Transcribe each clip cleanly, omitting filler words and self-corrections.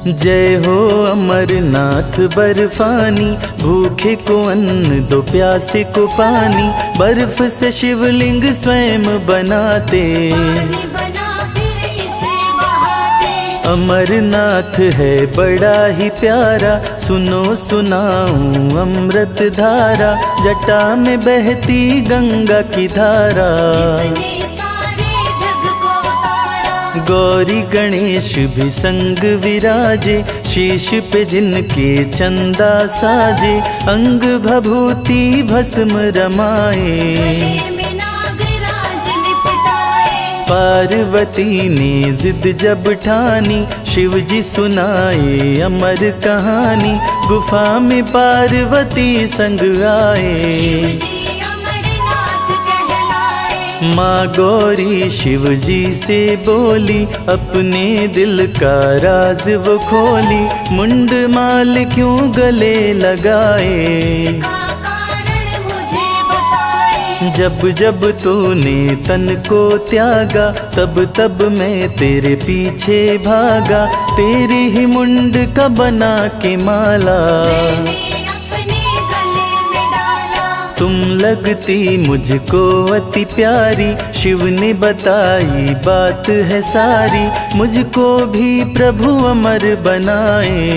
जय हो अमरनाथ बर्फानी, भूखे को अन्न दो प्यासे को पानी। बर्फ से शिवलिंग स्वयं बनाते, अमरनाथ है बड़ा ही प्यारा। सुनो सुनाऊं अमृत धारा, जटा में बहती गंगा की धारा। गौरी गणेश भी संग विराजे, शीश पे जिनके चंदा साजे। अंग भभूति भस्म रमाए, पार्वती ने जिद जब ठानी। शिव जी सुनाए अमर कहानी, गुफा में पार्वती संग आए। माँ गौरी शिव जी से बोली, अपने दिल का राज वो खोली। मुंड माल क्यों गले लगाए, जब जब तूने तन को त्यागा, तब तब मैं तेरे पीछे भागा। तेरी ही मुंड का बना के माला, तुम लगती मुझको अति प्यारी। शिव ने बताई बात है सारी, मुझको भी प्रभु अमर बनाए।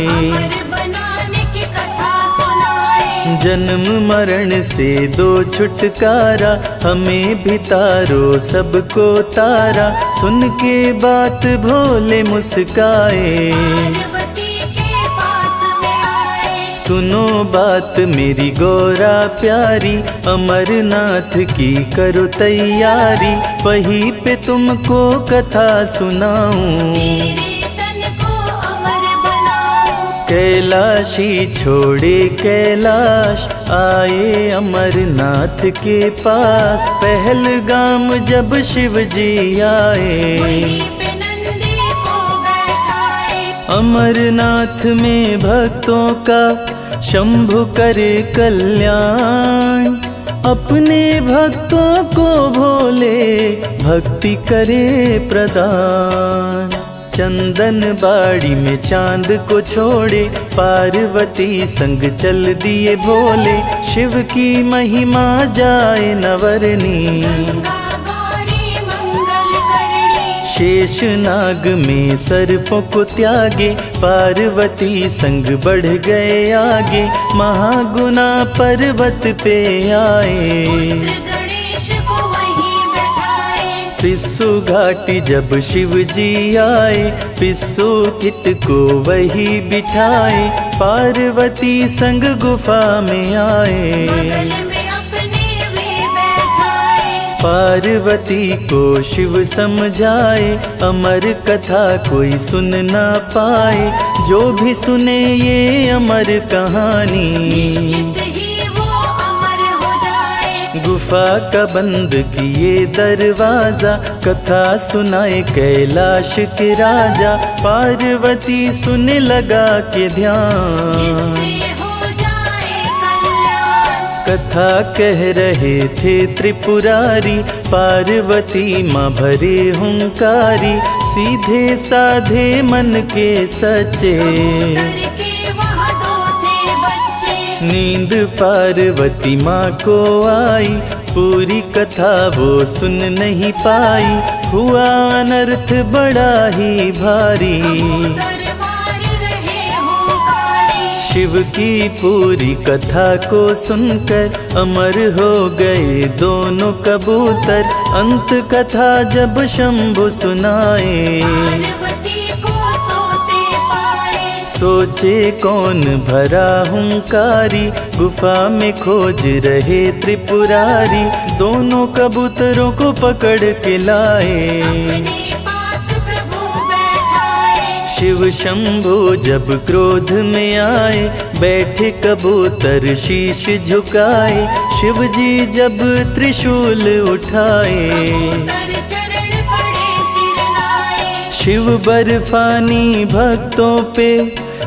जन्म मरण से दो छुटकारा, हमें भी तारो सबको तारा। सुन के बात भोले मुस्काए, सुनो बात मेरी गौरा प्यारी। अमरनाथ की करो तैयारी, वहीं पे तुमको कथा सुनाऊं। कैलाशी छोड़े कैलाश, आए अमरनाथ के पास। पहलगाम जब शिव जी आए, अमरनाथ में भक्तों का शंभु करे कल्याण। अपने भक्तों को भोले भक्ति करे प्रदान। चंदन बाड़ी में चांद को छोड़े, पार्वती संग चल दिए भोले। शिव की महिमा जाए नवरनी, शेष नाग में सर्पों को त्यागे। पार्वती संग बढ़ गए आगे, महागुना पर्वत पे आए। पिस्सू घाटी जब शिव जी आए, पिस्सू किट को वही बिठाए। पार्वती संग गुफा में आए, पार्वती को शिव समझाए। अमर कथा कोई सुन ना पाए, जो भी सुने ये अमर कहानी। गुफा का बंद किए दरवाजा, कथा सुनाए कैलाश के राजा। पार्वती सुने लगा के ध्यान, कथा कह रहे थे त्रिपुरारी। पार्वती माँ भरे हुंकारी, सीधे साधे मन के सच्चे। नींद पार्वती माँ को आई, पूरी कथा वो सुन नहीं पाई। हुआ अनर्थ बड़ा ही भारी, शिव की पूरी कथा को सुनकर अमर हो गए दोनों कबूतर। अंत कथा जब शंभु सुनाए, सोचे कौन भरा हुंकारी। गुफा में खोज रहे त्रिपुरारी, दोनों कबूतरों को पकड़ के लाए। शिव शंभु जब क्रोध में आए, बैठे कबूतर शीश झुकाए। शिव जी जब त्रिशूल उठाए, शिव बर्फानी भक्तों पे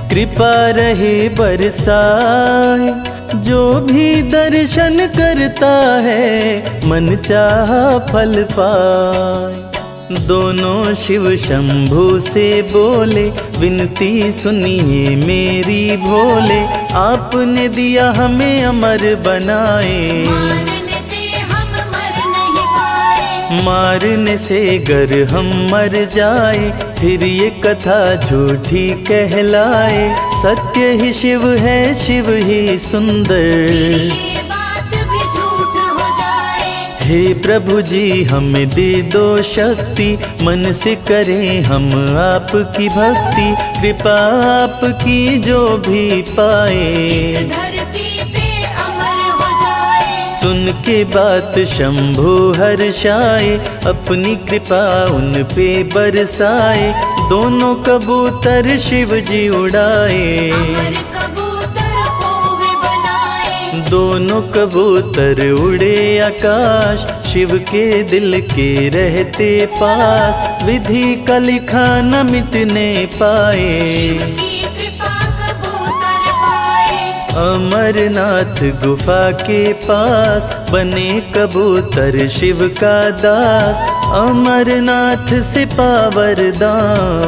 कृपा रहे बरसाए। जो भी दर्शन करता है मन चाहा फल पाए। दोनों शिव शंभु से बोले, विनती सुनिए मेरी भोले, आपने दिया हमें अमर बनाए। मारने से हम मर नहीं पाए, मारने से गर हम मर जाए, फिर ये कथा झूठी कहलाए। सत्य ही शिव है, शिव ही सुंदर। ये बात भी झूठ हो जाए। हे प्रभु जी हमें दे दो शक्ति, मन से करें हम आपकी भक्ति। कृपा आपकी जो भी पाए, इस धरती पे अमर हो जाए। सुन के बात शंभु हर्षाए, अपनी कृपा उन पे बरसाए। दोनों कबूतर शिव जी उड़ाए, अमर कबूतर को वे बनाए। दोनों कबूतर उड़े आकाश, शिव के दिल के रहते पास। विधि का लिखा न मिटने पाए, शिव की कृपा कबूतर पाए। अमरनाथ गुफा के पास, बने कबूतर शिव का दास। अमरनाथ से पावरदान,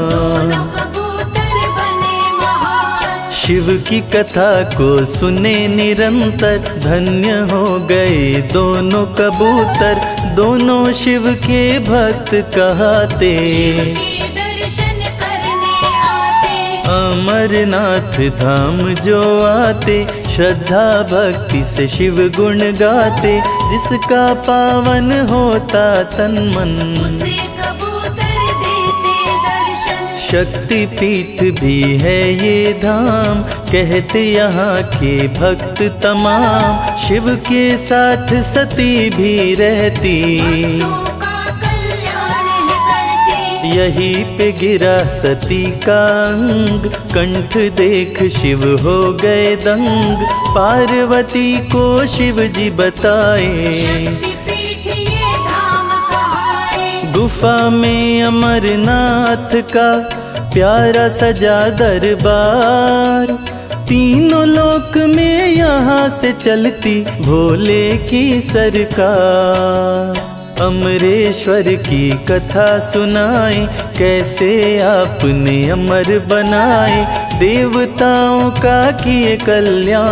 दोनों कबूतर बने महान। शिव की कथा को सुने निरंतर, धन्य हो गए दोनों कबूतर। दोनों शिव के भक्त कहाते, शिव के दर्शन करने आते। अमरनाथ धाम जो आते, श्रद्धा भक्ति से शिव गुण गाते। जिसका पावन होता तन मन, उसे कबूतर देते दर्शन। शक्ति पीठ भी है ये धाम, कहते यहाँ के भक्त तमाम। शिव के साथ सती भी रहती, भक्तों का कल्याण है करती। यहीं पे गिरा सती का अंग, कंठ देख शिव हो गए दंग। पार्वती को शिव जी बताए, शक्तिपीठ ये धाम कहाए। गुफा में अमरनाथ का प्यारा सजा दरबार। तीनों लोक में यहाँ से चलती भोले की सरकार। अमरेश्वर की कथा सुनाए, कैसे आपने अमर बनाए। देवताओं का किए कल्याण,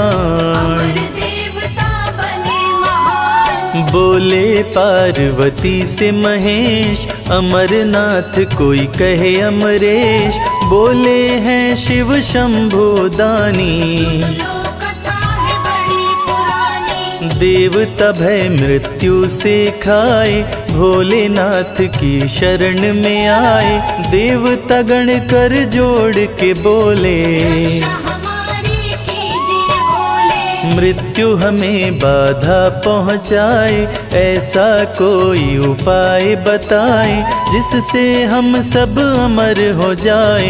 अमर देवता बने महान। बोले पार्वती से महेश। अमरनाथ कोई कहे अमरेश, बोले हैं शिव शंभु दानी। लो कथा है बड़ी पुरानी। देवता भय मृत्यु से खाए, भोलेनाथ की शरण में आए। देवता गण कर जोड़ के बोले, रक्षा हमारी कीजिए भोले। मृत्यु हमें बाधा पहुँचाए। ऐसा कोई उपाय बताए, जिससे हम सब अमर हो जाए।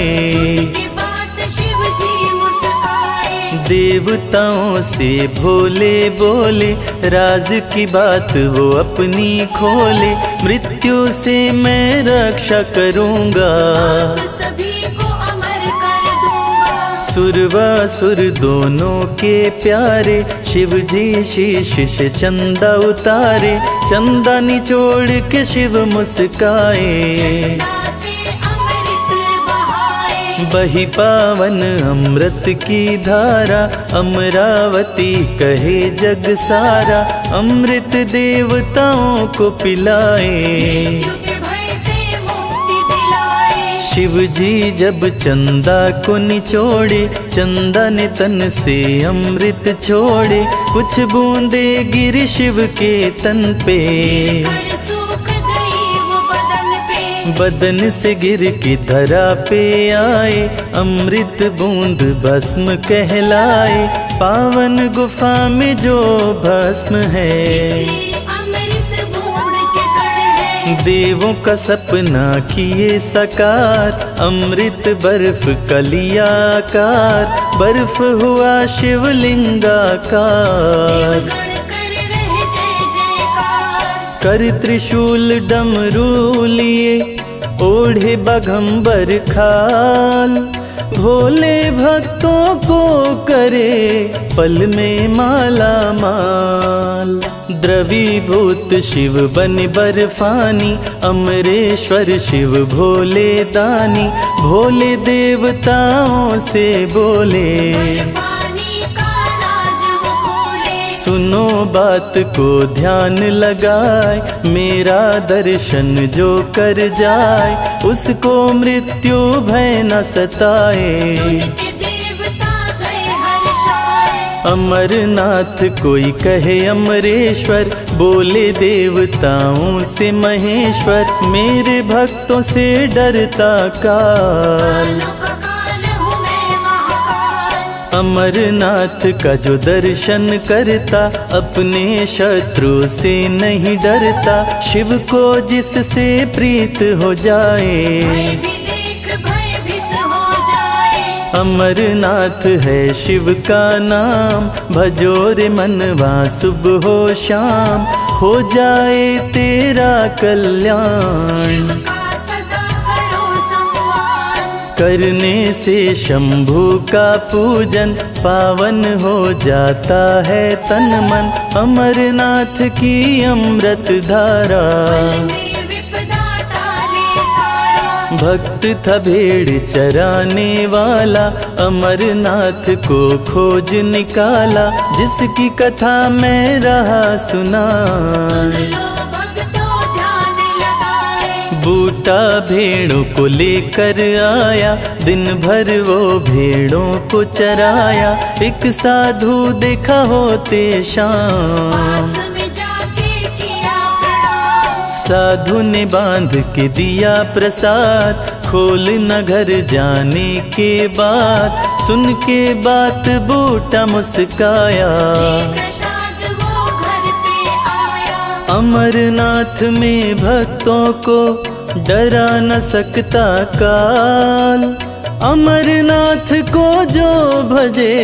की बात शिव जी मुस्काए। देवताओं से भोले बोले, राज की बात वो अपनी खोले। मृत्यु से मैं रक्षा करूँगा, आप सभी को अमर कर दूंगा। सुरवासुर दोनों के प्यारे। शिव जी शीश से चंदा उतारे, चंदा निचोड़ के शिव मुस्काए। चंदा से अमृत बहाए। बही पावन अमृत की धारा, अमरावती कहे जग सारा। अमृत देवताओं को पिलाए, मृत्यु के भय से मुक्ति दिलाए। शिव जी जब चंदा को निचोड़े, चंदा ने तन से अमृत छोड़े। कुछ बूंदे गिरी शिव के तन पे, कर सूख गई वो बदन पे। बदन से गिर के धरा पे आए। अमृत बूंद भस्म कहलाए, पावन गुफा में जो भस्म है। इसी अमृत बूंद के कण है। देवों का सपना किए साकार, अमृत बर्फ का लिया आकार। बर्फ हुआ शिवलिंगाकार, देवगण कर रहे जय जयकार। कर त्रिशूल डमरू लिए, ओढ़े बाघंबर खाल। भोले भक्तों को करे पल में माला माल। द्रवीभूत शिव बन बर्फानी, अमरेश्वर शिव भोले दानी, भोले देवताओं से बोले। पानी का राज वो खोले, सुनो बात को ध्यान लगाए, मेरा दर्शन जो कर जाए, उसको मृत्यु भय न सताए। सुनते देवता गए हर्षाए, अमरनाथ कोई कहे अमरेश्वर, बोले देवताओं से महेश्वर, मेरे भक्तों से डरता काल। कालों का काल हूँ मैं महाकाल। अमरनाथ का जो दर्शन करता, अपने शत्रु से नहीं डरता, शिव को जिससे प्रीत हो जाए। भय भी देख भयभीत हो जाए, अमरनाथ है शिव का नाम, भजो रे मनवा सुबह हो शाम, हो जाए तेरा कल्याण। शिव का सदा करो सम्मान, करने से शंभु का पूजन, पावन हो जाता है तन मन, अमरनाथ की अमृत धारा। में विपदा टाले सारा। भक्त था भेड़ चराने वाला, अमरनाथ को खोज निकाला, जिसकी कथा मैं रहा सुना। सुन लो भक्तों ध्यान लगाए, बूटा भेड़ों को लेकर आया, दिन भर वो भेड़ों को चराया, एक साधु देखा होते शाम। पास में जाके किया प्रणाम, साधु ने बांध के दिया प्रसाद, खोल न घर जाने के बाद, सुन के बात बूटा मुस्काया। प्रसाद वो घर पे आया, अमरनाथ में भक्तों को डरा न सकता काल, अमरनाथ को जो भजे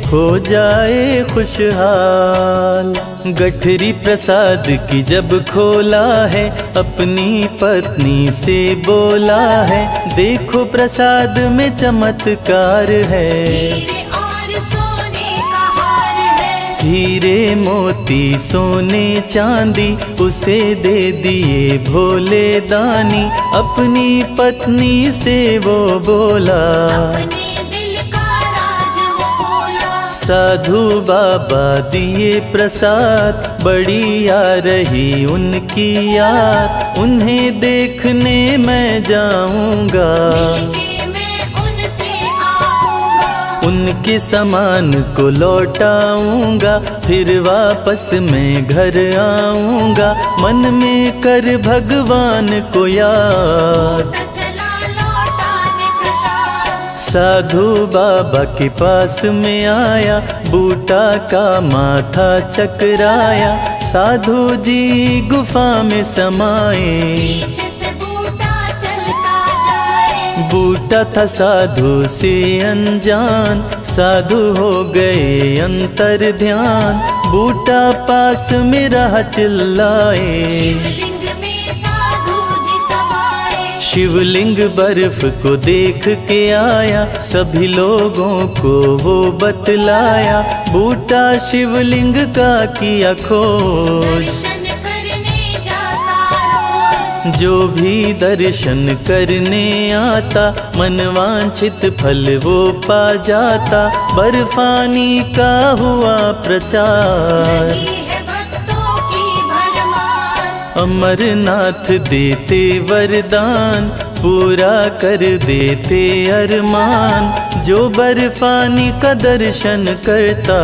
हो जाए खुशहाल। गठरी प्रसाद की जब खोला है, अपनी पत्नी से बोला है, देखो प्रसाद में चमत्कार है। हीरे और सोने का हार है, हीरे मोती सोने चांदी, उसे दे दिए भोले दानी, अपनी पत्नी से वो बोला। अपने दिल का राज वो खोला, साधु बाबा दिए प्रसाद, बड़ी आ रही उनकी याद, उन्हें देखने मैं जाऊंगा। मिलके मैं उनसे आऊंगा, उनके सामान को लौटाऊंगा, फिर वापस मैं घर आऊंगा, मन में कर भगवान को याद। चला लौटाने प्रसाद, साधु बाबा के पास में आया, बूटा का माथा चकराया, साधु जी गुफा में समाए। पीछे से बूटा चलता जाए, बूटा था साधु से अनजान, साधु हो गए अंतर ध्यान, बूटा पास में रहा चिल्लाए। शिवलिंग में साधु जी समाए, शिवलिंग बर्फ को देख के आया, सभी लोगों को वो बतलाया, बूटा शिवलिंग का किया खोज। दर्शन करने जाता रोज, जो भी दर्शन करने आता, मनवांछित फल वो पा जाता, बर्फानी का हुआ प्रचार। लगी है भक्तों की भरमार, अमरनाथ देते वरदान, पूरा कर देते अरमान, जो बर्फानी का दर्शन करता।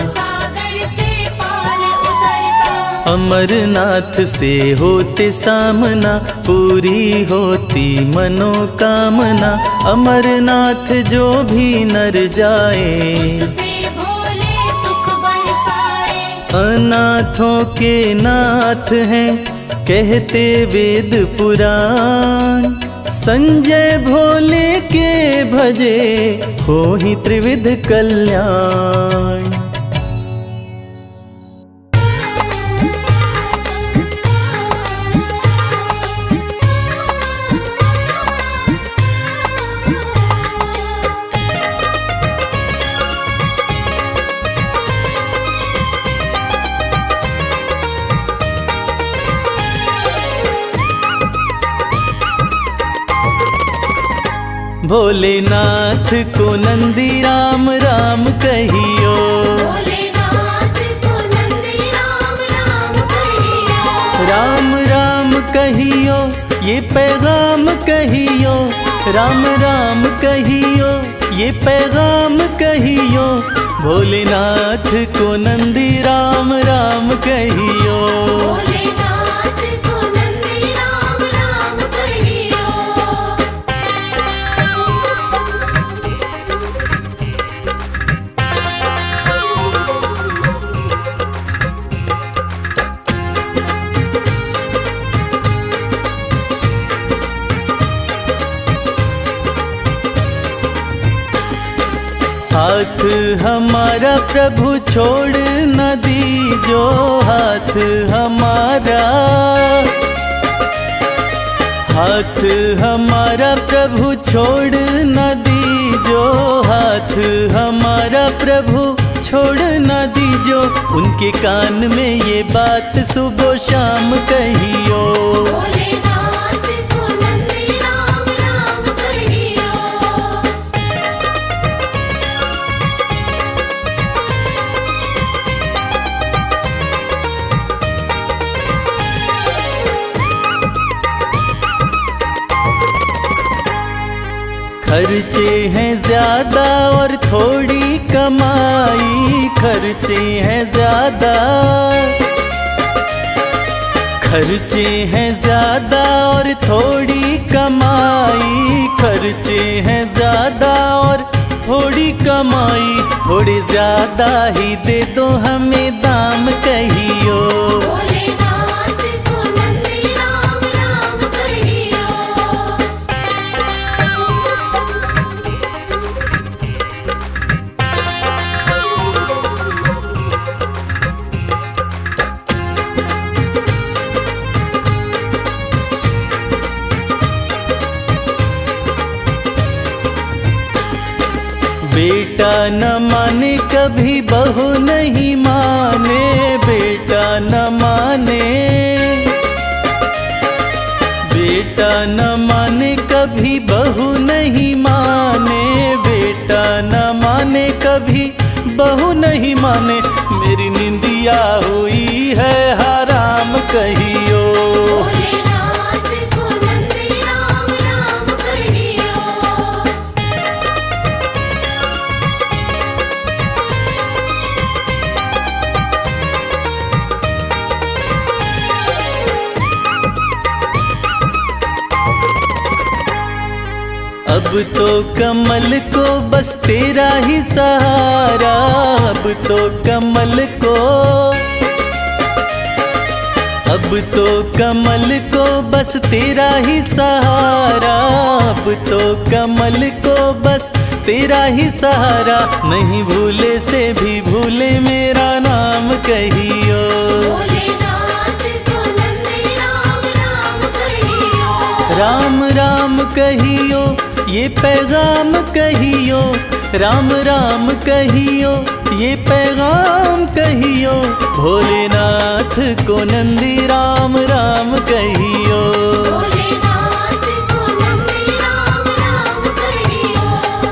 सागर से पार उतरता, अमरनाथ से होते सामना, पूरी होती मनोकामना, अमरनाथ जो भी नर जाए। पे भोले सुख बरसाए, अनाथों के नाथ हैं कहते वेद पुराण, संजय भोले के भजे हो ही त्रिविध कल्याण। भोलेनाथ को नंदी राम राम कहियो। भोलेनाथ को नंदी राम राम कहियो। राम राम कहियो ये पैगाम कहियो, राम राम कहियो ये पैगाम कहियो। भोलेनाथ को नंदी राम राम कहियो। भोलेनाथ को नंदी राम राम कहियो। हाथ हमारा प्रभु छोड़ न दीजो, हाथ हमारा, हाथ हमारा प्रभु छोड़ न दीजो, हाथ हमारा प्रभु छोड़ न दीजो। उनके कान में ये बात सुबह शाम कहियो। भोलेनाथ को नंदी राम राम कहियो। खर्चे हैं ज्यादा और थोड़ी कमाई, खर्चे हैं ज्यादा, खर्चे हैं ज्यादा और थोड़ी कमाई, खर्चे हैं ज्यादा और थोड़ी कमाई। थोड़े ज्यादा ही दे दो हमें दाम कहियो। भोलेनाथ को नंदी राम राम कहियो। बेटा न माने कभी बहू नहीं माने, बेटा न माने, बेटा न माने कभी बहू नहीं माने, बेटा न माने कभी बहू नहीं माने। मेरी निंदिया हुई है हराम कहियो। भोलेनाथ को नंदी राम राम कहियो। अब तो कमल को बस तेरा ही सहारा, अब तो कमल को, अब तो कमल को बस तेरा ही सहारा, अब तो कमल को बस तेरा ही सहारा। नहीं भूले से भी भूले मेरा नाम कहियो। भोलेनाथ को नंदी राम राम कहियो। राम राम कहियो ये पैगाम कहियो, राम राम कहियो ये पैगाम कहियो। भोलेनाथ को नंदी राम राम कहियो। भोलेनाथ को नंदी राम राम कहियो।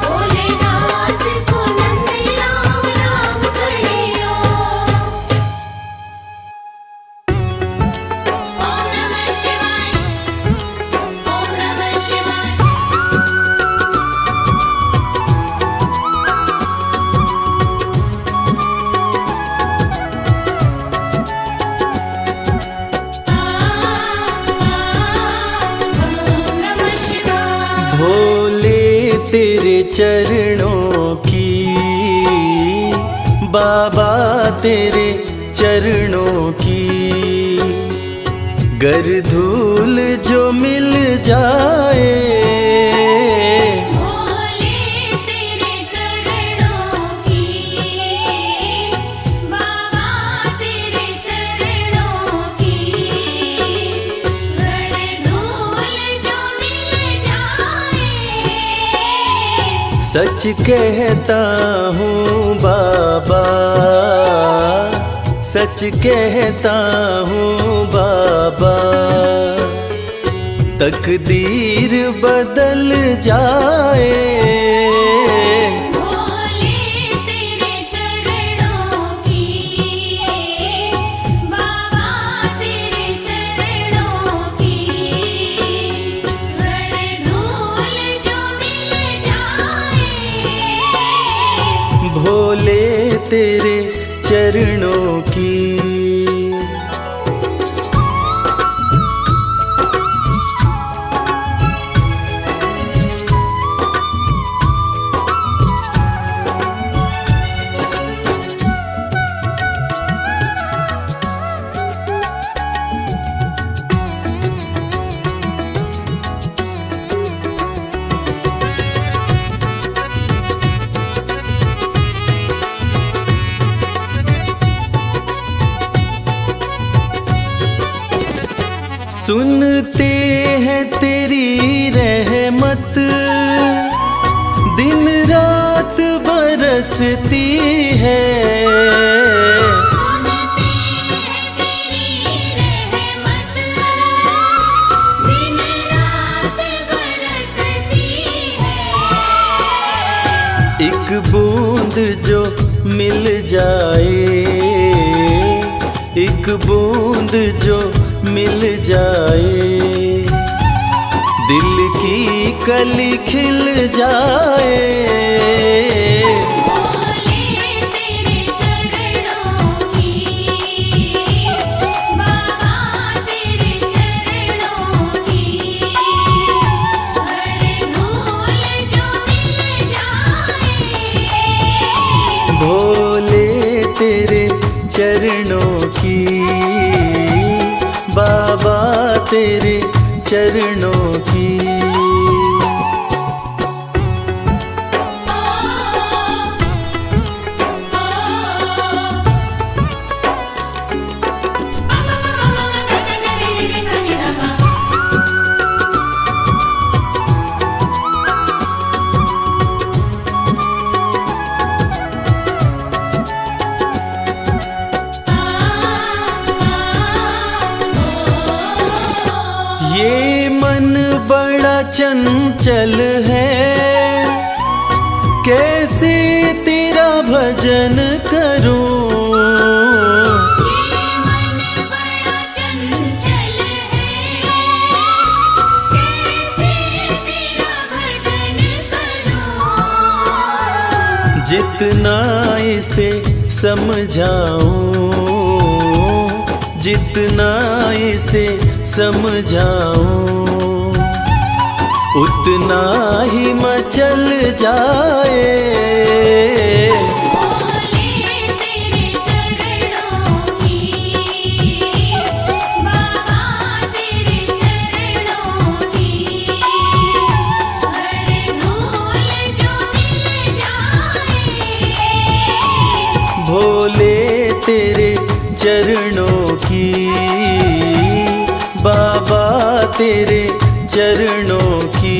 भोलेनाथ को नंदी राम राम कहियो। ओम नमः शिवाय। ओम नमः शिवाय। ओम नमः शिवाय। भोले तेरे चरणों की, बाबा तेरे चरणों की, गर धूल जो मिल जाए। भोले तेरे चरणों की, बाबा तेरे चरणों की, गर धूल जो मिल जाए। सच कहता हूँ बाबा, सच कहता हूँ बाबा, तकदीर बदल जाए। भोले तेरे चरणों की, बाबा तेरे चरणों की, हर धूल जो मिल जाए। भोले तेरे चरणों की। सुनते हैं तेरी रहमत, दिन रात बरसती है। सुनते हैं तेरी रहमत, दिन रात बरसती है। एक बूंद जो मिल जाए, एक बूंद जो मिल जाए, दिल की कली खिल जाए। भोले तेरे चरणों की, बाबा तेरे चरणों की, हर धूल जो मिल जाए। भोले तेरे चरणों की, बाबा तेरे चरणों की। ये मन बड़ा चंचल है, कैसे तेरा भजन करूं। ये मन बड़ा चंचल है, कैसे तेरा भजन करूं। जितना इसे समझाऊं, जितना इसे समझाऊं, उतना ही मचल जाए। भोले तेरे चरणों की, बाबा तेरे चरणों की, हर धूल जो मिल जाए। भोले तेरे चरणों की, बाबा तेरे चरणों की।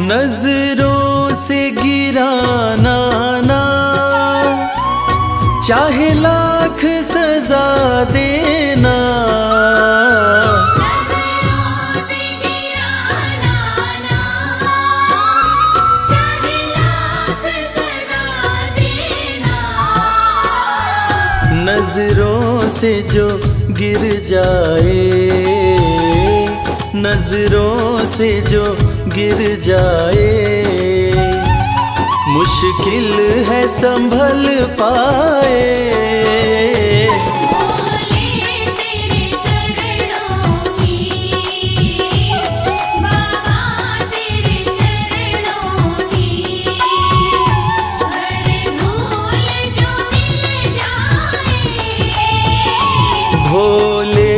नजरों से गिराना ना, चाहे लाख सजा देना। नजरों से गिराना ना, चाहे लाख सजा देना। नजरों से जो गिर जाए, नजरों से जो गिर जाए, मुश्किल है संभल पाए। भोले तेरे चरणों की, बाबा तेरे चरणों की, हर धूल जो मिल जाए। भोले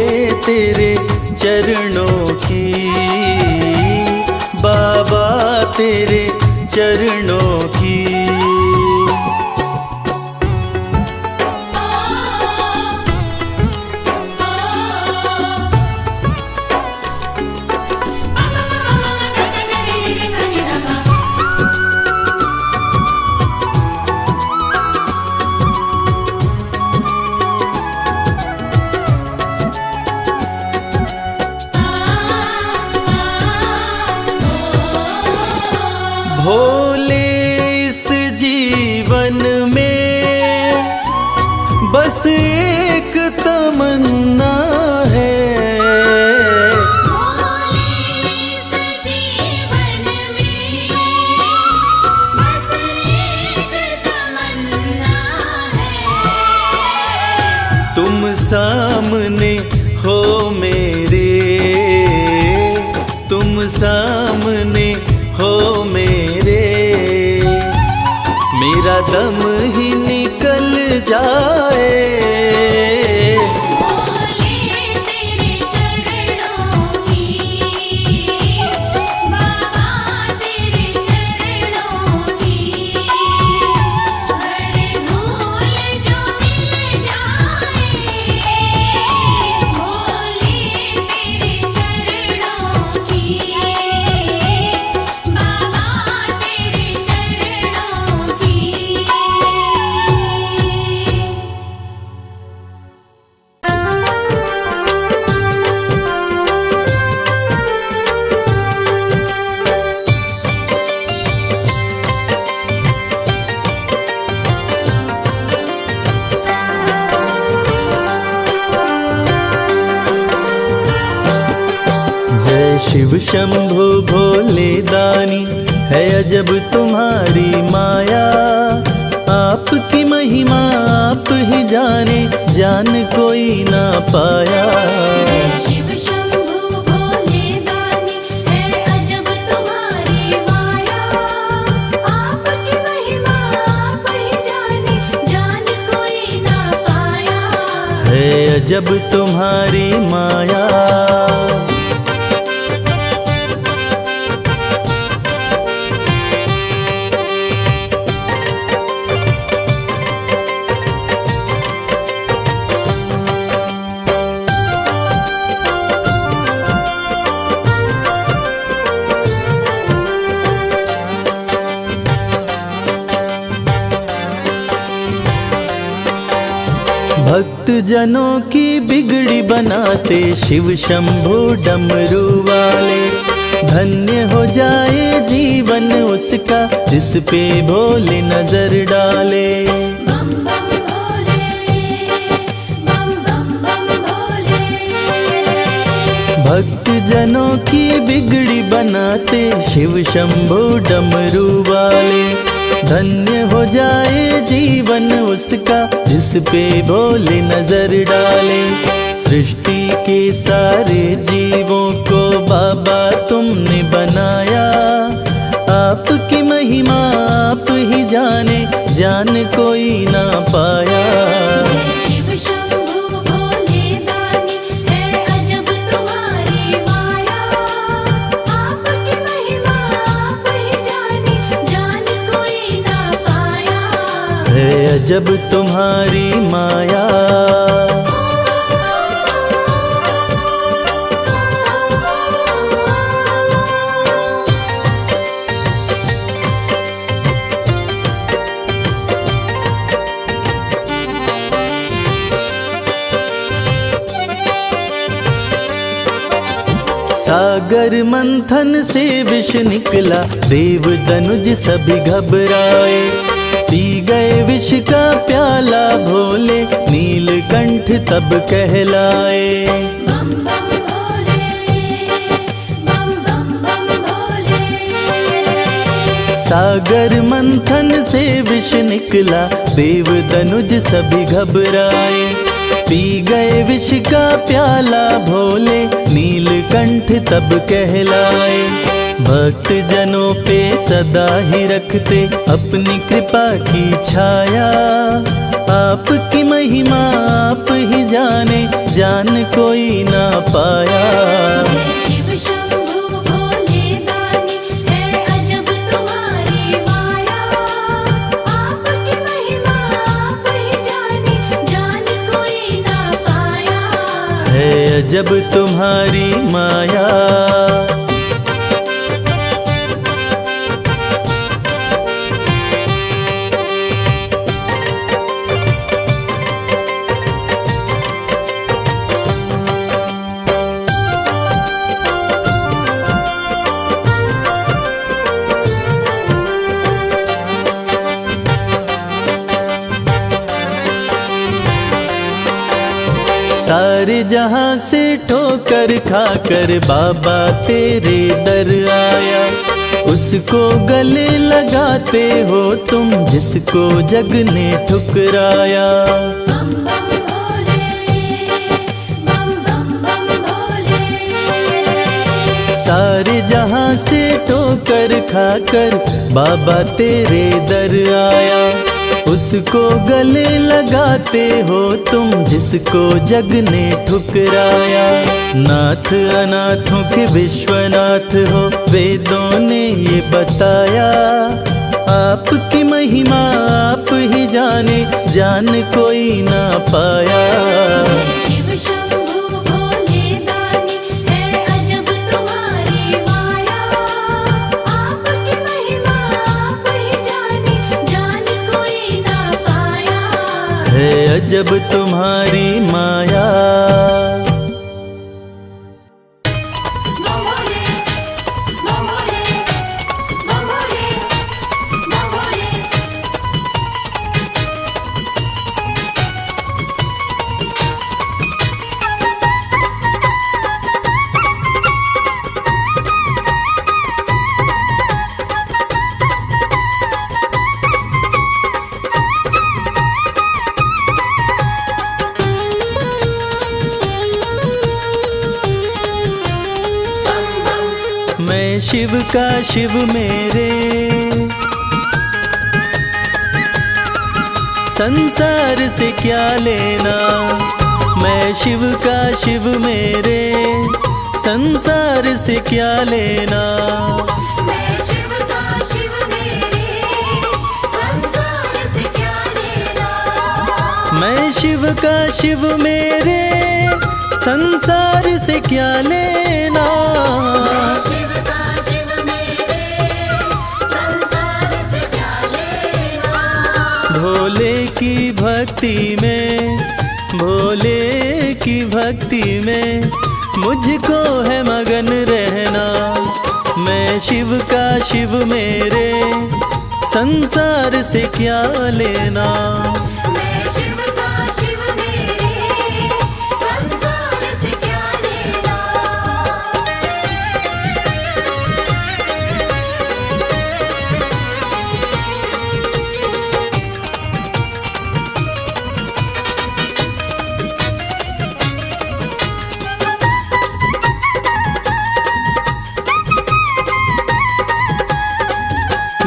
तेरे चरणों की, बाबा तेरे चरणों की। भोले इस जीवन में बस एक तमन्ना है, भोले इस जीवन में बस एक तमन्ना है। तुम सामने हो मेरे, तुम सामने हो मेरे, मेरा दम ही निकल जाए। भोले तेरे चरणों की, बाबा तेरे चरणों की, हर धूल जो मिल जाए। भोले तेरे चरणों की, बाबा तेरे चरणों की। जय शिव शंभु भोले दानी, है अजब तुम्हारी माया। आपकी महिमा आप ही जाने, जान कोई ना पाया। शिव शंभु भोले दानी, है अजब तुम्हारी माया। आपकी महिमा आप ही जाने, जान कोई ना पाया। है अजब तुम्हारी माया। भक्त जनों की बिगड़ी बनाते शिव शंभु डमरू वाले। धन्य हो जाए जीवन उसका, जिस पे भोले नजर डाले। बम बम भोले, बम बम बम भोले। भक्त जनों की बिगड़ी बनाते शिव शंभु डमरू वाले। धन्य हो जाए जीवन उसका, जिस पे भोले नजर डाले। सृष्टि के सारे जीवों को बाबा तुमने बनाया। आपकी महिमा आप ही जाने, जान कोई ना पाया। शिव शंभु भोले दानी, है अजब तुम्हारी माया। आपकी महिमा आप ही जाने, जान कोई ना पाया। है अजब तुम्हारी माया। सागर मंथन से विष निकला, देव दनुज सभी घबराए। पी गए विष का प्याला भोले, नीलकंठ तब कहलाए। बम बम भोले, बम बम बम भोले। सागर मंथन से विष निकला, देव दनुज सभी घबराए। पी गए विष का प्याला भोले, नीलकंठ तब कहलाए। भक्त जनों पे सदा ही रखते अपनी कृपा की छाया। आपकी महिमा आप ही जाने, जान कोई ना पाया। शिव शंभु भोले दानी है अजब तुम्हारी माया। आपकी महिमा आप ही जाने, जान कोई ना पाया। है अजब तुम्हारी माया। सारे जहां से ठोकर खाकर बाबा तेरे दर आया। उसको गले लगाते हो तुम जिसको जग ने ठुकराया। बम बम भोले, बम बम बम भोले। सारे जहां से ठोकर खाकर बाबा तेरे दर आया। उसको गले लगाते हो तुम जिसको जग ने ठुकराया। नाथ अनाथों के विश्वनाथ हो, वेदों ने ये बताया। आपकी महिमा आप ही जाने, जान कोई ना पाया। शिव शंभु भोले दानी है अजब तुम्हारी माया। आपकी महिमा आप ही जाने, जान कोई ना पाया। है अजब तुम्हारी माया। बम भोले, बम भोले, बम भोले, बम भोले। मैं शिव का शिव मेरे, संसार से क्या लेना। मैं शिव का शिव मेरे, संसार से क्या लेना। मैं शिव का शिव मेरे, संसार से क्या लेना। मैं शिव का शिव मेरे, संसार से क्या लेना। शिव का शिव मेरे, संसार से क्या लेना। भोले की भक्ति में, भोले की भक्ति में मुझको है मगन रहना। मैं शिव का शिव मेरे, संसार से क्या लेना। मैं शिव का शिव मेरे, संसार से क्या लेना।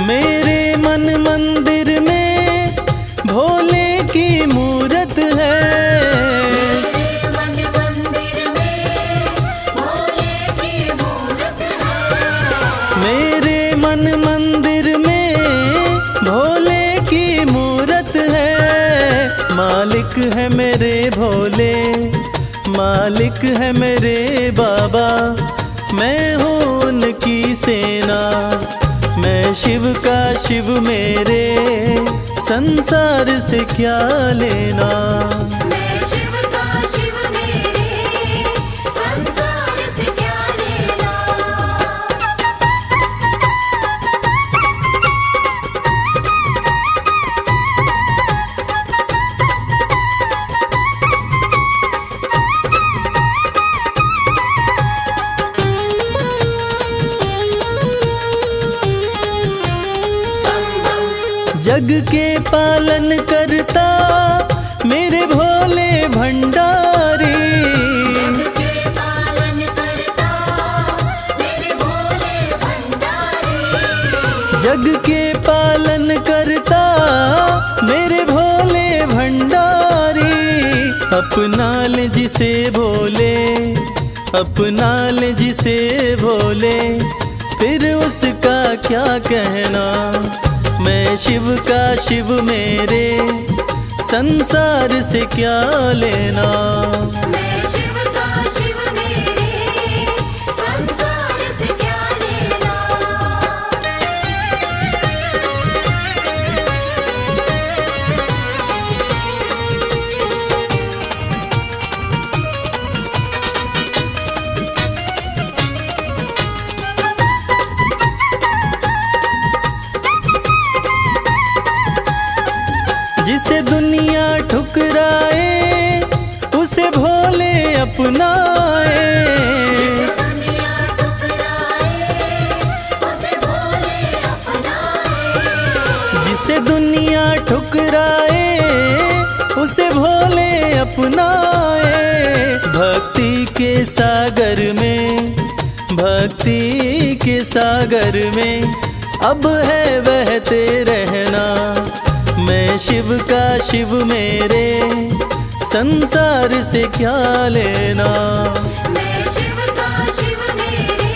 मेरे मन मंदिर में भोले की मूरत है। मेरे मन मंदिर में भोले की मूरत है। मेरे मन मंदिर में भोले की मूरत है। मालिक है मेरे भोले, मालिक है मेरे बाबा। मैं हूँ उनकी सेना। मैं शिव का शिव मेरे, संसार से क्या लेना। मैं शिव का शिव मेरे, संसार से क्या लेना। जग के पालन करता मेरे भोले भंडारी। जग के पालन करता मेरे भोले भंडारी। जग के पालन करता मेरे भोले भंडारी। अपना ले जिसे भोले, अपना ले जिसे भोले, फिर उसका क्या कहना। मैं शिव का शिव मेरे, संसार से क्या लेना। मैं शिव का शिव मेरे, संसार से क्या लेना। जिसे दुनिया ठुकराए, उसे भोले अपनाए। दुनिया ठुकराए, उसे भोले अपनाए। जिसे दुनिया ठुकराए, उसे भोले अपनाए। भक्ति के सागर में, भक्ति के सागर में अब है बहते रहना। मैं शिव का शिव मेरे, संसार से क्या लेना। मैं शिव का शिव मेरे,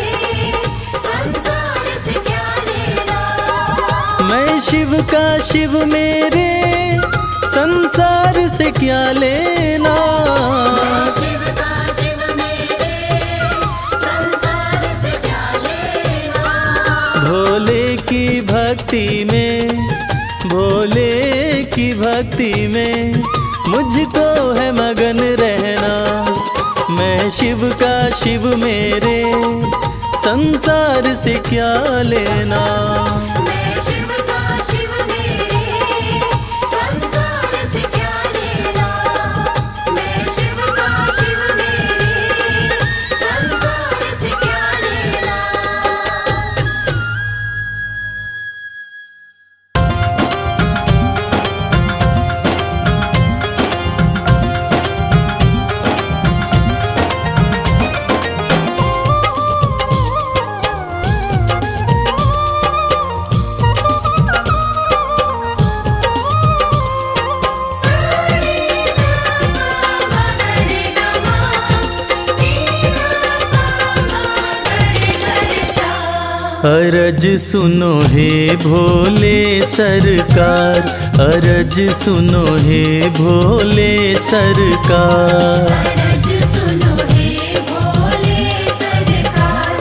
संसार से क्या लेना। मैं शिव का शिव मेरे, संसार से क्या लेना। मैं शिव का शिव मेरे, संसार से क्या लेना। भोले की भक्ति में, भोले की भक्ति में मुझको है मगन रहना। मैं शिव का शिव मेरे, संसार से क्या लेना। मैं शिव का शिव मेरे, संसार से क्या लेना। मैं शिव का शिव मेरे, संसार से क्या लेना। अरज सुनो हे भोले सरकार, अरज सुनो हे भोले सरकार। अरज सुनो हे भोले सरकार,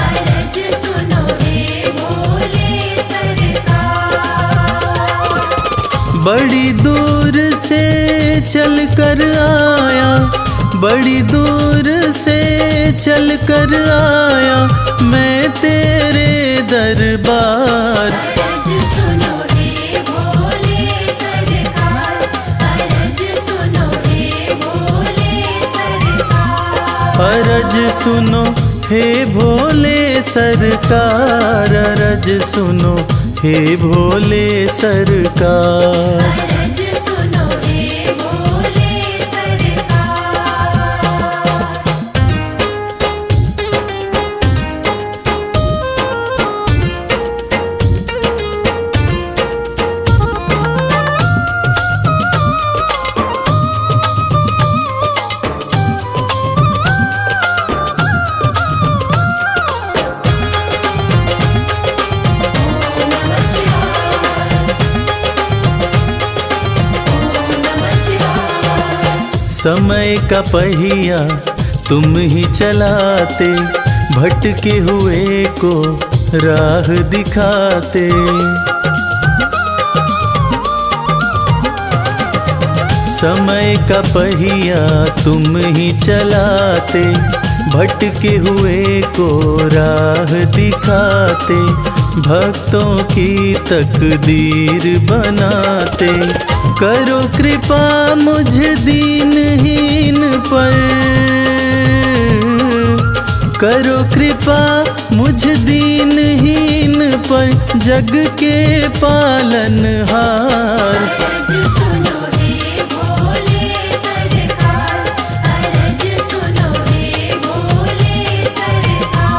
अरज सुनो हे भोले सरकार। बड़ी दूर से चल कर आया, बड़ी दूर से चल कर आया मैं तेरे दरबार। अरज सुनो हे भोले सरकार, अरज सुनो हे भोले सरकार। अरज सुनो हे भोले सरकार, अरज सुनो हे भोले सरकार। अरज सुनो हे भोले सरकार। समय का पहिया तुम ही चलाते, भटके हुए को राह दिखाते। समय का पहिया तुम ही चलाते, भटके हुए को राह दिखाते। भक्तों की तकदीर बनाते, करो कृपा मुझ दीनहीन पर, करो कृपा मुझ दीनहीन पर, जग के पालनहार। अरज सुनो हे भोले सरकार, अरज सुनो हे भोले सरकार।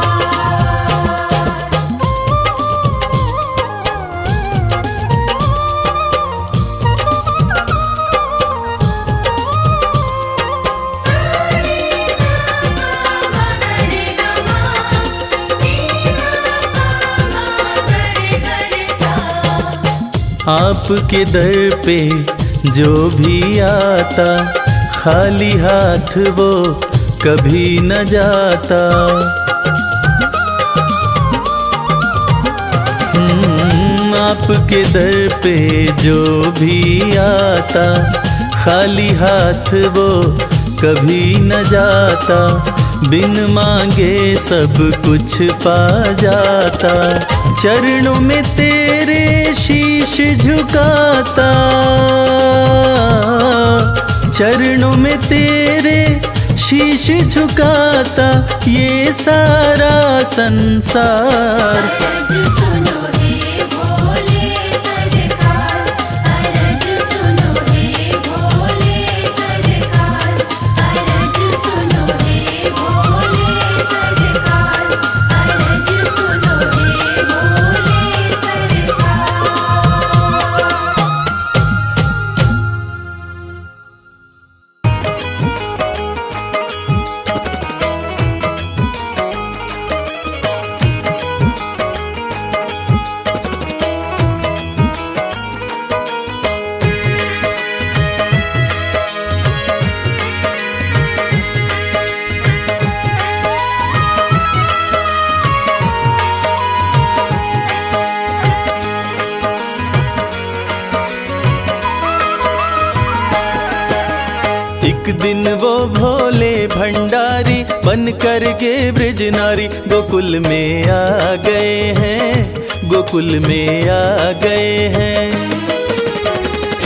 आपके दर पे जो भी आता खाली हाथ वो कभी न जाता। आपके दर पे जो भी आता खाली हाथ वो कभी न जाता। बिन मांगे सब कुछ पा जाता। चरणों में तेरे शीश झुकाता। चरणों में तेरे शीश झुकाता ये सारा संसार। अरज सुनो हे भोले सरकार, अरज सुनो हे भोले सरकार, अरज सुनो हे भोले सरकार, अरज सुनो हे भोले सरकार। एक दिन वो भोले भंडारी बन कर के ब्रज नारी गोकुल में आ गए हैं। गोकुल में आ गए हैं।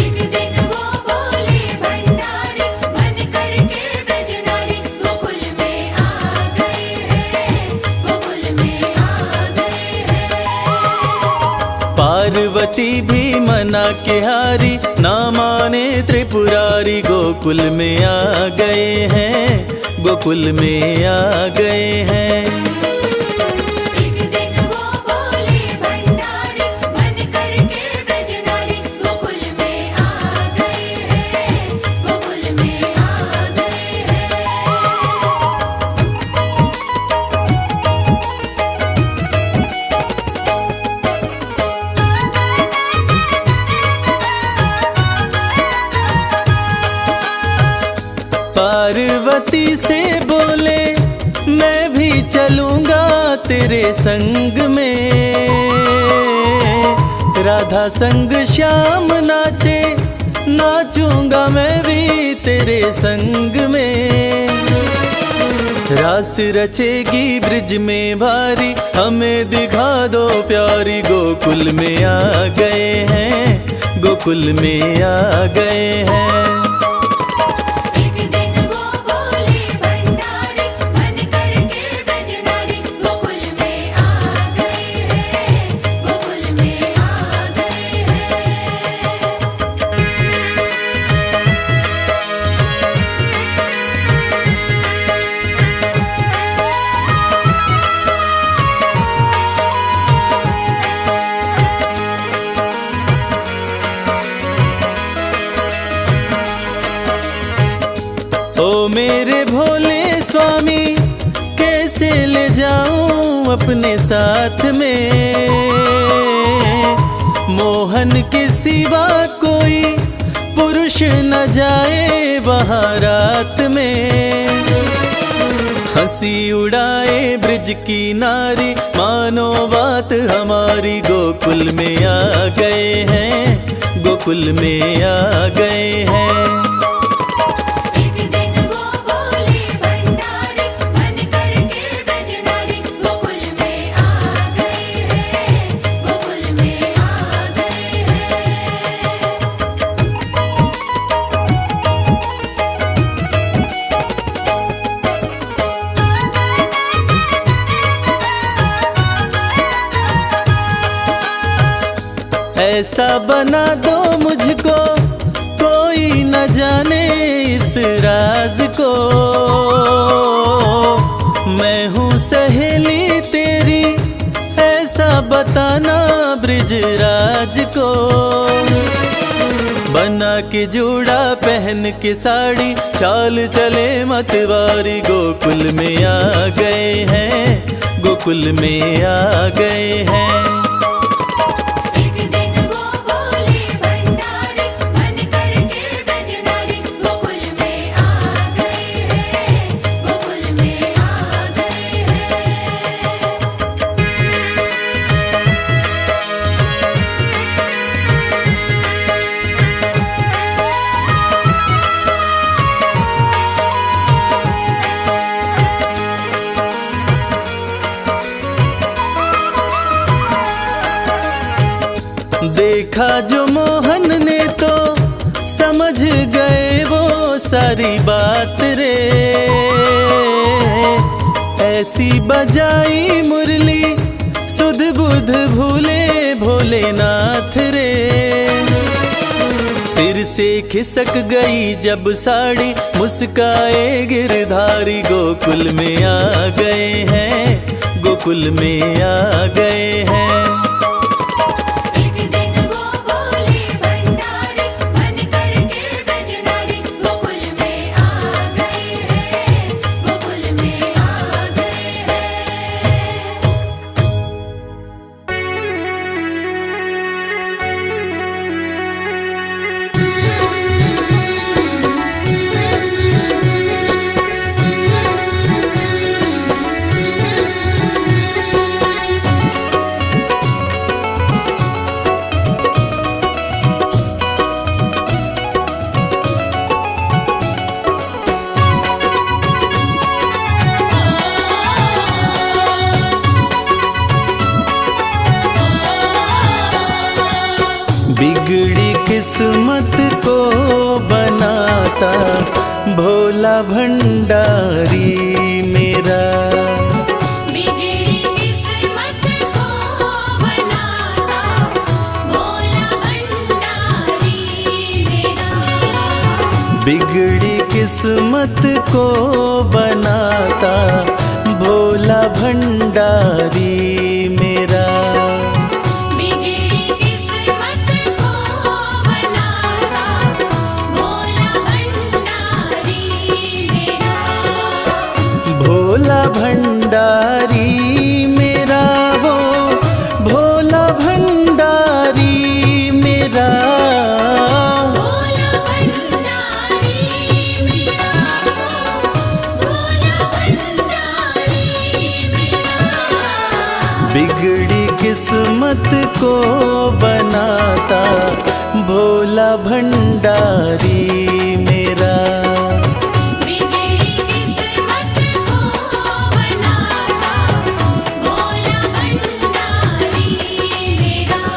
एक दिन वो भोले भंडारी बन कर के ब्रज नारी गोकुल में आ गए हैं, गोकुल में आ गए हैं। पार्वती भी मना के हारी ना माने त्रिपुरारी गोकुल में आ गए हैं। गोकुल में आ गए हैं। एक दिन वो भोले भंडारी बन कर के ब्रज नारी गोकुल में आ गए हैं, गोकुल में आ गए पार्वती से बोले मैं भी चलूंगा तेरे संग में। राधा संग श्याम नाचे नाचूंगा मैं भी तेरे संग में। रास रचेगी ब्रिज में भारी हमें दिखा दो प्यारी गोकुल में आ गए हैं। गोकुल में आ गए हैं। एक दिन वो भोले भंडारी बन कर के ब्रज नारी गोकुल में आ गए हैं, गोकुल में आ गए हैं। ओ मेरे भोले स्वामी कैसे ले जाऊं अपने साथ में। मोहन के सिवा कोई पुरुष न जाए वहाँ रात में। हंसी उड़ाए ब्रिज की नारी मानो बात हमारी गोकुल में आ गए हैं। गोकुल में आ गए हैं। एक दिन वो भोले भंडारी बन कर के ब्रज नारी गोकुल में आ गए हैं, गोकुल में आ गए हैं। ऐसा बना दो मुझको कोई न जाने इस राज को। मैं हूँ सहेली तेरी ऐसा बताना ब्रिजराज को। बना के जूड़ा पहन के साड़ी चाल चले मतवारी गोकुल में आ गए हैं। गोकुल में आ गए हैं। एक दिन वो भोले देखा जो मोहन ने तो समझ गए वो सारी बात रे। ऐसी बजाई मुरली सुध बुध भूले भोलेनाथ रे। सिर से खिसक गई जब साड़ी मुस्काए गिरधारी गोकुल में आ गए हैं, गोकुल में आ गए हैं। एक दिन वो बोले भंडारी बन करके गजनारी गोकुल में आ गए हैं, गोकुल में आ गए हैं। बिगड़ी किस्मत को बनाता भोला भंडारी मेरा। बिगड़ी किस्मत को बनाता भोला भंडारी मेरा। बिगड़ी किस्मत को बनाता भोला भंडारी मेरा। बिगड़ी किस्मत को बनाता भोला भंडारी मेरा। भोला भंडारी मेरा वो भोला भंडारी मेरा। भोला भंडारी मेरा। भोला भंडारी मेरा। बिगड़ी किस्मत को बनाता भोला भंडारी मेरा। बिगड़ी किस्मत को बनाता भोला भंडारी मेरा।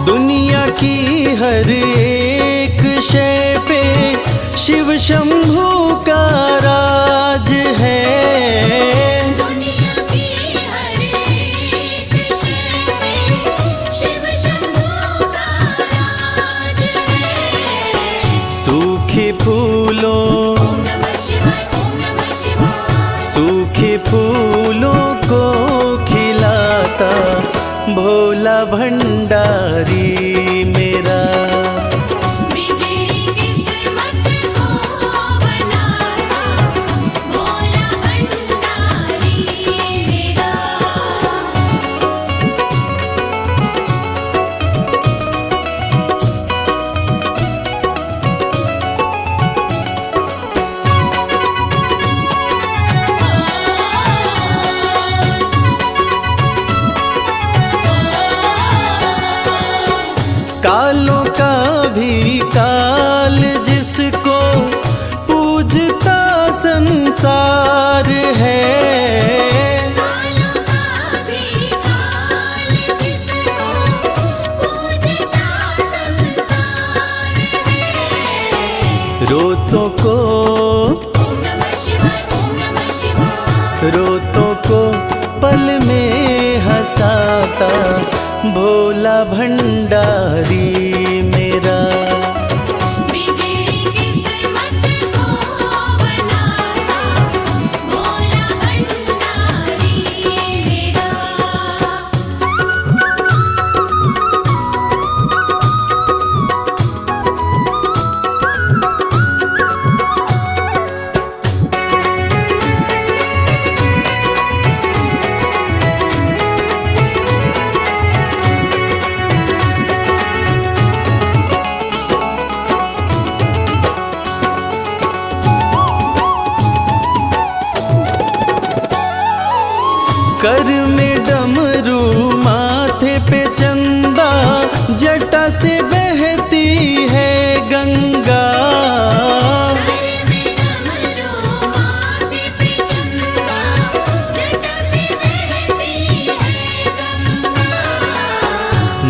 दुनिया की हर एक शय पे शिव शंभू का राज है। दुनिया की हर एक शय पे शिव शंभू का राज है। सूखे फूलों ओम नमः शिवाय, ओम नमः शिवाय। सूखे फूलों को खिलाता भोला भंडारी मेरा। बिगड़ी किस्मत को बनाता भोला भंडारी मेरा। कालों का भी काल जिसको पूजता संसार है। कालों का भी काल जिसको पूजता संसार है। रोतों को ओम नमः शिवाय, ओम नमः शिवाय। रोतों को पल में हंसाता भोला भंडारी मेरा। बिगड़ी किस्मत को बनाता भोला भंडारी मेरा। कर में डमरू माथे पे चंदा, जटा से बहती है गंगा।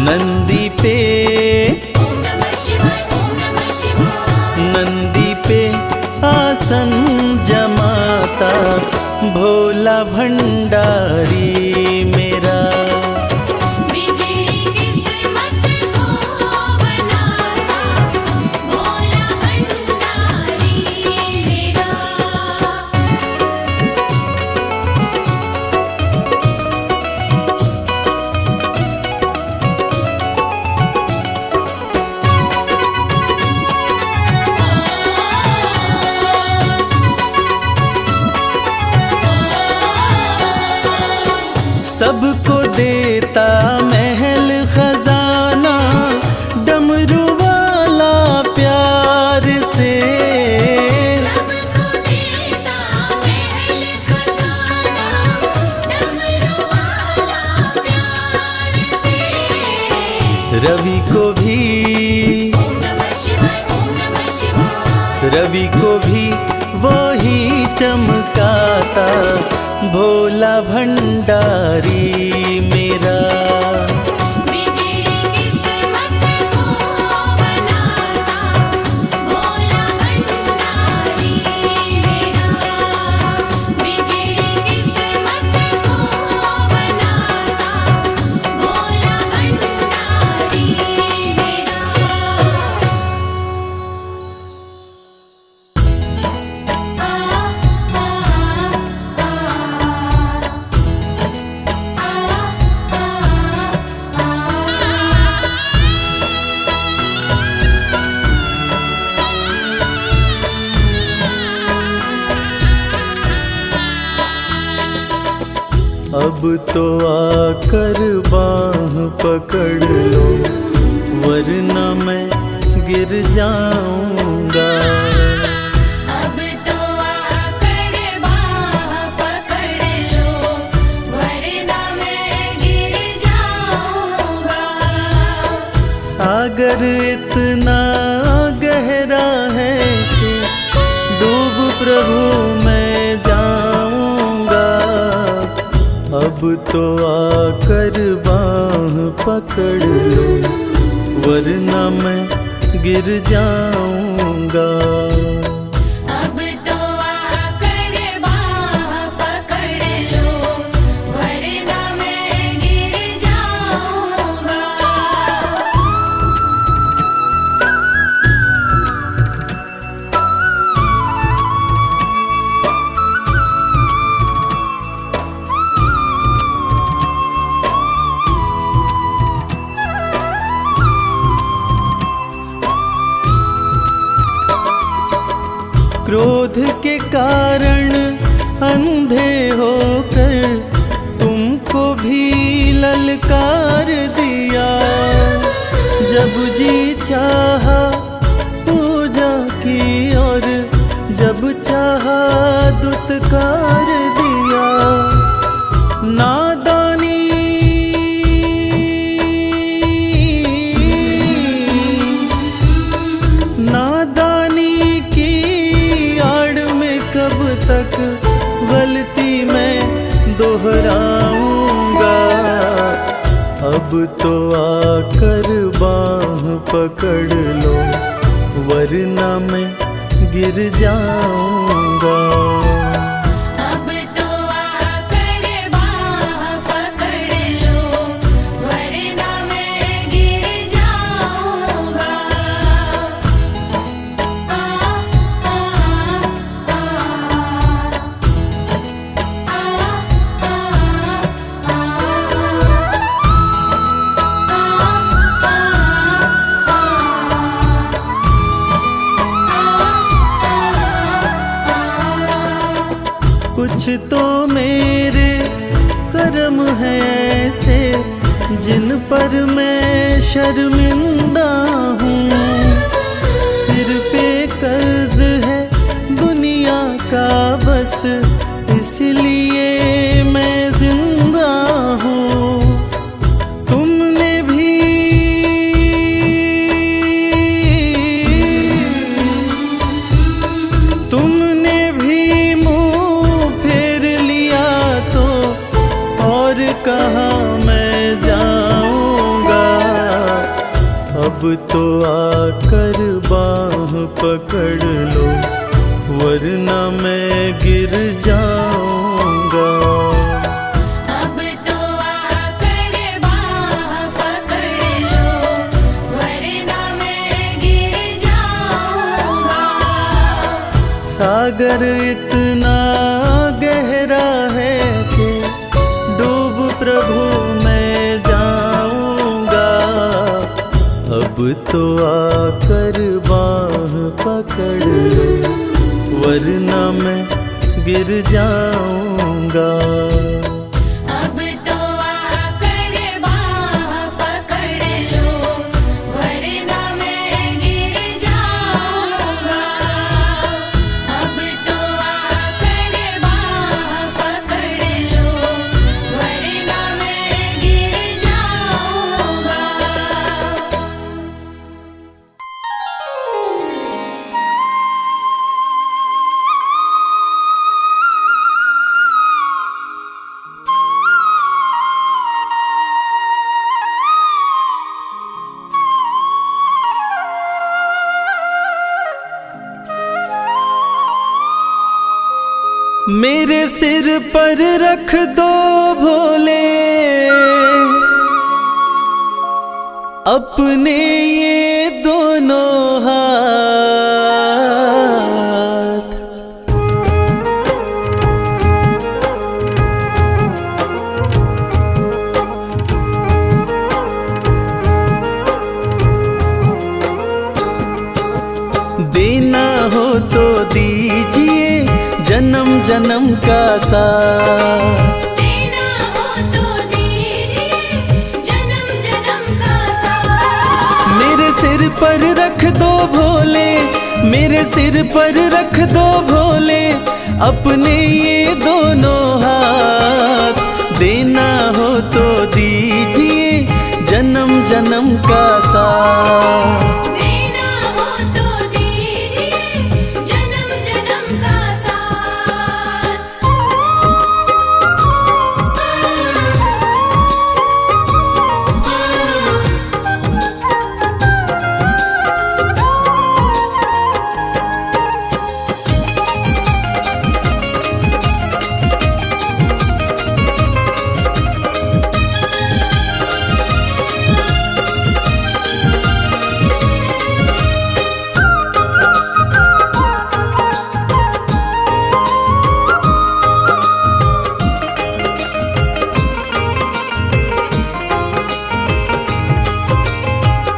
नंदी पे नंदी पे आसन जमाता भोला भंडारी मेरा। बिगड़ी किस्मत को बनाता भोला भंडारी मेरा। सबको देता महल खजाना, डमरू वाला प्यार से। सबको देता महल खजाना, डमरू वाला प्यार से। रवि को भी ओम नमः शिवाय, ओम नमः शिवाय। रवि को भी वही चमकाता भोला भंडारी मेरा। बिगड़ी किस्मत को बनाता भोला भंडारी मेरा। बिगड़ी किस्मत को बनाता भोला भंडारी मेरा। अब तो आकर बाह पकड़ लो, वरना मैं गिर जाऊंगा। अब तो आकर बाह पकड़ लो, वरना मैं गिर जाऊंगा। सागर इतना गहरा है कि डूब प्रभु मैं जाऊंगा। अब तो आकर बाह पकड़ लो, वरना मैं गिर जाऊंगा। अब तो आकर बाह पकड़ लो, वरना मैं गिर जाऊंगा। क्रोध के कारण अंधे होकर तुमको भी ललकार दिया। जब जी चाहा पूजा की और जब चाहा दुत्कार दिया। नादानी नादानी की आड़ में कब तक गलती मैं दोहराऊंगा। अब तो आकर बाह पकड़ लो, वरना मैं गिर जाऊंगा। अब तो आकर बाह पकड़ लो, वरना मैं गिर जाऊंगा। कुछ तो मेरे कर्म हैं ऐसे जिन पर मैं शर्मिंदा हूँ। सिर पे कर्ज है दुनिया का बस, इसलिए मैं जिंदा कहाँ मैं जाऊंगा। अब तो आकर बाह पकड़ लो, वरना मैं गिर जाऊंगा। अब तो आकर बाह पकड़ लो, वरना मैं गिर जाऊंगा। सागर इतना गहरा है कि डूब प्रभु मैं जाऊंगा। अब तो आकर बाह पकड़ लो, वरना मैं गिर जाऊंगा। अब तो आकर बाह पकड़ लो, वरना मैं गिर जाऊंगा। अब तो आकर बाह पकड़ लो, वरना मैं गिर जाऊंगा। मेरे सिर पर रख दो भोले अपने ये दोनों हाथ। देना हो तो दीजिए जन्म जन्म का साथ। देना हो तो दीजिए जन्म जन्म का साथ। मेरे सिर पर रख दो भोले, मेरे सिर पर रख दो भोले अपने ये दोनों हाथ। देना हो तो दीजिए जन्म जन्म का साथ। देना हो तो दीजिए जन्म जन्म का साथ।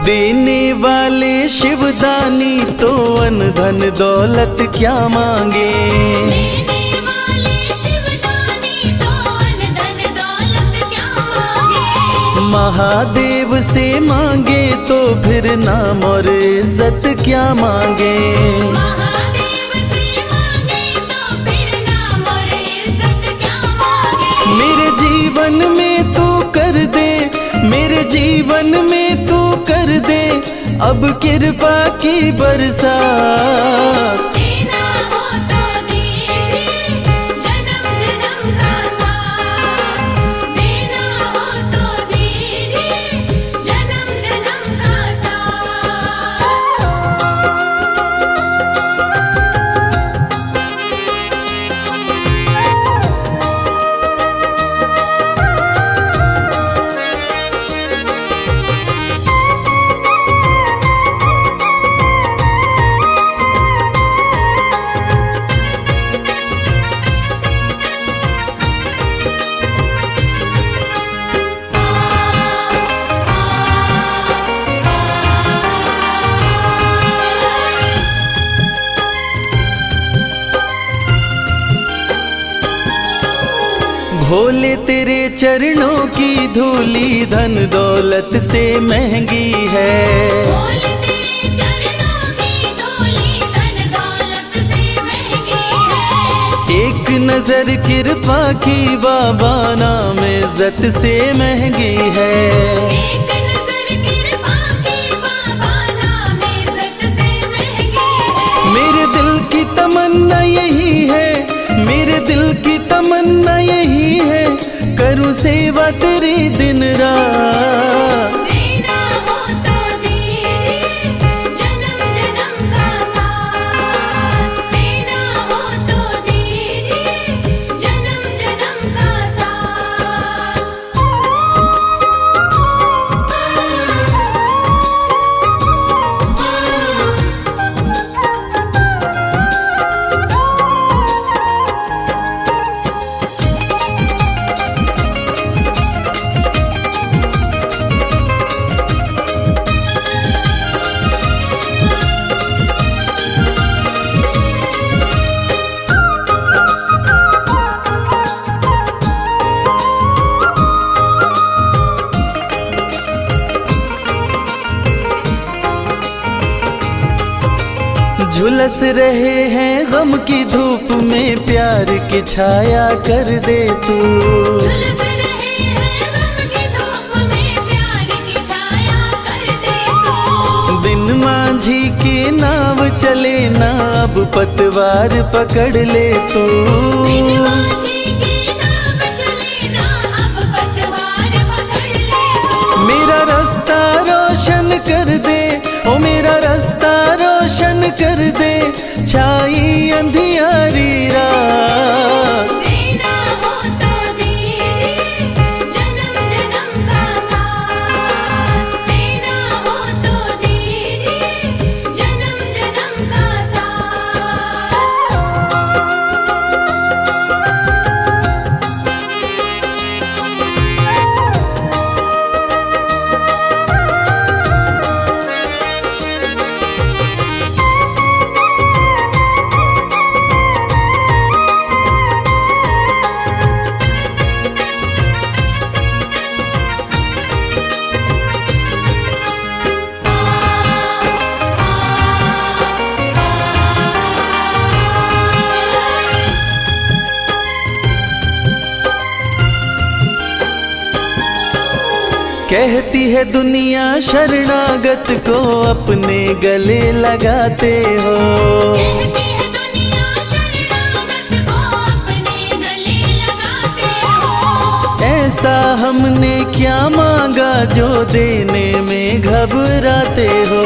देने वाले शिवदानी तो अन धन दौलत क्या मांगे। देने वाले शिवदानी तो अन धन दौलत क्या मांगे। महादेव से मांगे तो फिर नाम और इज्जत क्या मांगे। महादेव से मांगे तो फिर नाम और इज्जत क्या मांगे। मेरे जीवन में तू कर दे, मेरे जीवन में तू कर दे अब कृपा की बरसात। देना हो तो दीजिए जन्म जन्म का साथ। देना हो तो दीजिए जन्म जन्म का साथ। भोले तेरे चरणों की धूली धन दौलत से महंगी है। भोले तेरे चरणों की धूली धन दौलत से महंगी है। एक नजर कृपा की बाबा नाम इज्जत से महंगी है। एक नजर कृपा की बाबा नाम इज्जत से महंगी है। मेरे दिल की तमन्ना यही है, मेरे दिल की तमन्ना यही है करूं सेवा तेरी दिन रात। देना हो तो दीजिए जन्म जन्म का साथ। देना हो तो दीजिए जन्म जन्म का साथ। झुलस रहे हैं गम की धूप में, प्यार की छाया कर दे तू। झुलस रहे हैं गम की धूप में, प्यार की छाया कर दे तू। बिन मांझी की नाव चले ना, अब पतवार पकड़ ले तू। बिन माझी की नाव चले ना, अब पतवार पकड़ ले तू। मेरा रास्ता रोशन कर दे, ओ मेरा रास्ता रोशन कर दे, छाई अंधियारी रात। देना हो तो दीजिए जन्म जन्म का साथ। देना हो तो दीजिए जन्म जन्म का साथ। कहती है दुनिया शरणागत को अपने गले लगाते हो। कहती है दुनिया शरणागत को अपने गले लगाते हो। ऐसा हमने क्या मांगा जो देने में घबराते हो।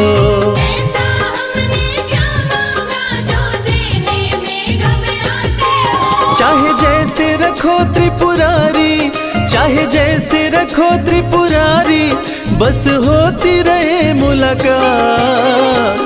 ऐसा हमने क्या मांगा जो देने में घबराते हो। चाहे जैसे रखो त्रिपुरारी, चाहे जैसे रखो त्रिपुरारी, बस होती रहे मुलाकात।